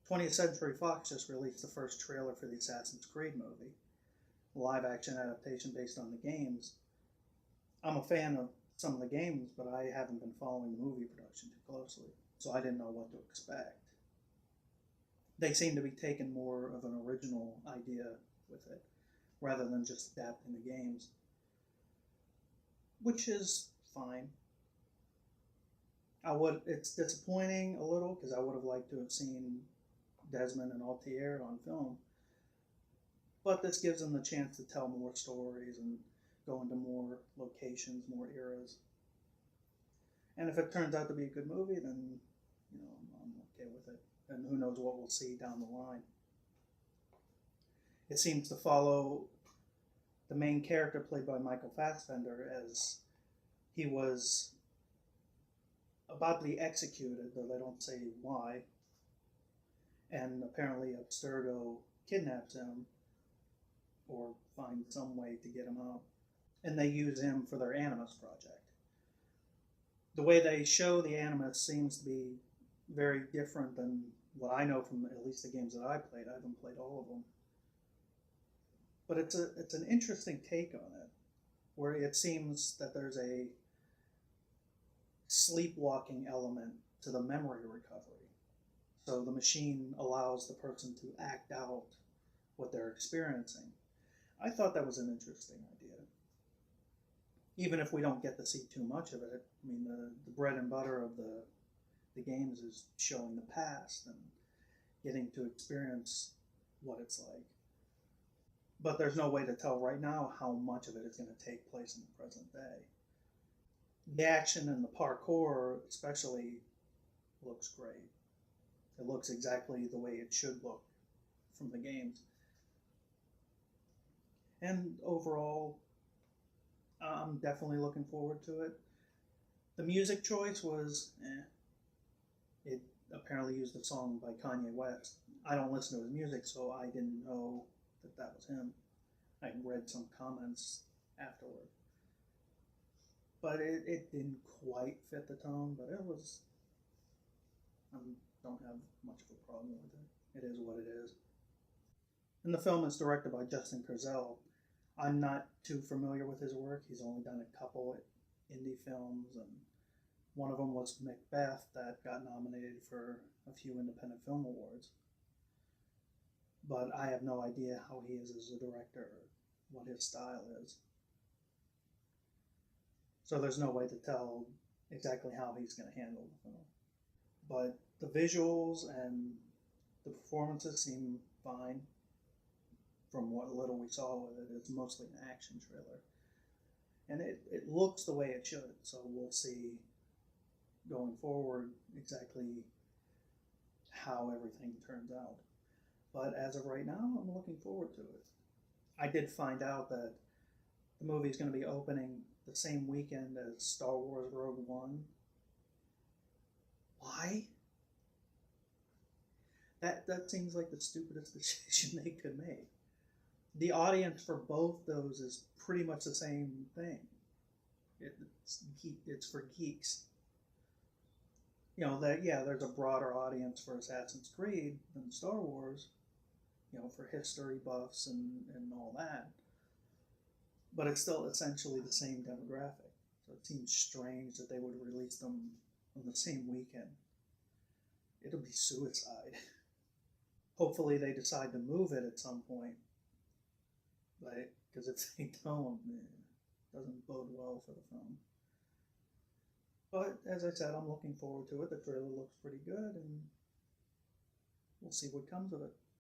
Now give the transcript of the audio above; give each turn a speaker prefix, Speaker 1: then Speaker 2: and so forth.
Speaker 1: 20th Century Fox just released the first trailer for the Assassin's Creed movie, a live-action adaptation based on the games. I'm a fan of some of the games, but I haven't been following the movie production too closely, so I didn't know what to expect. They seem to be taking more of an original idea with it, rather than just adapting the games, which is fine. It's disappointing a little because I would have liked to have seen Desmond and Altair on film, but this gives them the chance to tell more stories and go into more locations, more eras. And if it turns out to be a good movie, then I'm okay with it. And who knows what we'll see down the line. It seems to follow the main character played by Michael Fassbender, as he was about to be executed, though they don't say why. And apparently Abstergo kidnaps him or finds some way to get him out. And they use him for their Animus project. The way they show the Animus seems to be very different than what I know from at least the games that I played. I haven't played all of them. But it's an interesting take on it, where it seems that there's a sleepwalking element to the memory recovery. So the machine allows the person to act out what they're experiencing. I thought that was an interesting idea. Even if we don't get to see too much of it, I mean, the bread and butter of the games is showing the past and getting to experience what it's like. But there's no way to tell right now how much of it is going to take place in the present day. The action and the parkour especially looks great. It looks exactly the way it should look from the games. And overall, I'm definitely looking forward to it. The music choice was, It apparently used a song by Kanye West. I don't listen to his music, so I didn't know that was him. I read some comments afterward. But it didn't quite fit the tone, but it was, I don't have much of a problem with it. It is what it is. And the film is directed by Justin Kurzel. I'm not too familiar with his work. He's only done a couple indie films, and one of them was Macbeth that got nominated for a few independent film awards. But I have no idea how he is as a director or what his style is. So there's no way to tell exactly how he's going to handle the film. But the visuals and the performances seem fine. From what little we saw with it, it's mostly an action trailer. And it looks the way it should, so we'll see going forward exactly how everything turns out. But as of right now, I'm looking forward to it. I did find out that the movie is going to be opening the same weekend as Star Wars Rogue One. Why? That seems like the stupidest decision they could make. The audience for both those is pretty much the same thing. It's for geeks. There's a broader audience for Assassin's Creed than Star Wars, for history buffs and all that. But it's still essentially the same demographic. So it seems strange that they would release them on the same weekend. It'll be suicide. Hopefully they decide to move it at some point. Because if they don't, it doesn't bode well for the film. But as I said, I'm looking forward to it. The trailer looks pretty good, and we'll see what comes of it.